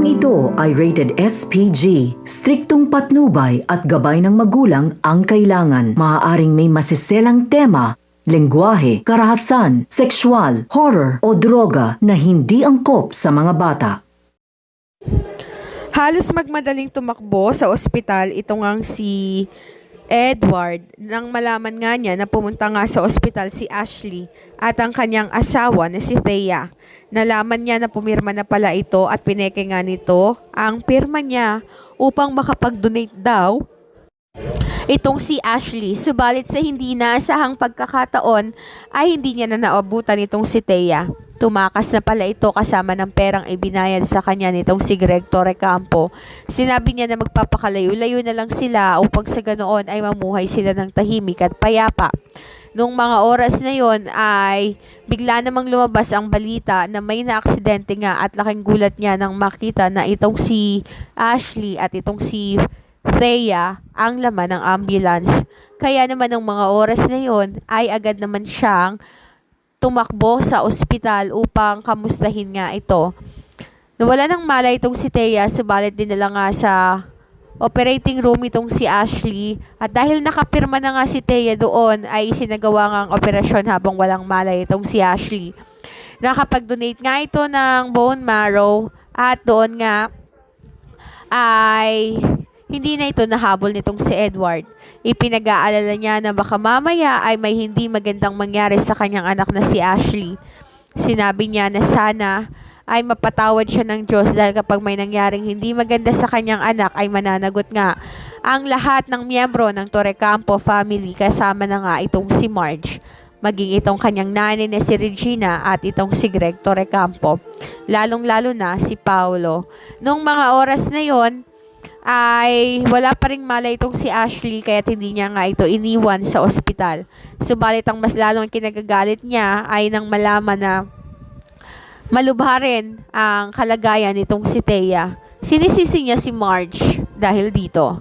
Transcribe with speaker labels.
Speaker 1: ito ay rated SPG. Striktong patnubay at gabay ng magulang ang kailangan. Maaaring may masiselang tema, lengguwahe, karahasan, sexual, horror o droga na hindi angkop sa mga bata.
Speaker 2: Halos magmadaling tumakbo sa ospital itong ang si Edward nang malaman nga niya na pumunta nga sa ospital si Ashley at ang kanyang asawa na si Thea. Nalaman niya na pumirma na pala ito at pineke nga nito ang pirma niya upang makapag-donate daw itong si Ashley. Subalit sa hindi naasahang pagkakataon ay hindi niya na naabutan itong si Thea. Tumakas na pala ito kasama ng perang ibinayad sa kanya nitong si Greg Torrecampo. Sinabi niya na magpapakalayo-layo na lang sila upang sa ganoon ay mamuhay sila ng tahimik at payapa. Nung mga oras na yon ay bigla namang lumabas ang balita na may naaksidente nga at laking gulat niya nang makita na itong si Ashley at itong si Thea ang laman ng ambulance. Kaya naman ng mga oras na yon ay agad naman siyang tumakbo sa ospital upang kamustahin nga ito. Nawala ng malay itong si Thea, subalit dinala nga sa operating room itong si Ashley. At dahil nakapirma na nga si Thea doon, ay sinagawa nga ang operasyon habang walang malay itong si Ashley. Nakapag-donate nga ito ng bone marrow at doon nga ay hindi na ito nahabol nitong si Edward. Ipinag-aalala niya na baka mamaya ay may hindi magandang mangyari sa kanyang anak na si Ashley. Sinabi niya na sana ay mapatawad siya ng Diyos dahil kapag may nangyaring hindi maganda sa kanyang anak ay mananagot nga ang lahat ng miyembro ng Torrecampo family kasama na nga itong si Marge. Maging itong kanyang nanay na si Regina at itong si Greg Torrecampo. Lalong-lalo na si Paolo. Nung mga oras na yon ay wala pa ring malay itong si Ashley kaya hindi niya nga ito iniwan sa ospital. Subalit ang mas lalong kinagagalit niya ay nang malaman na malubha rin ang kalagayan nitong si Thea. Sinisisi niya si Marge dahil dito.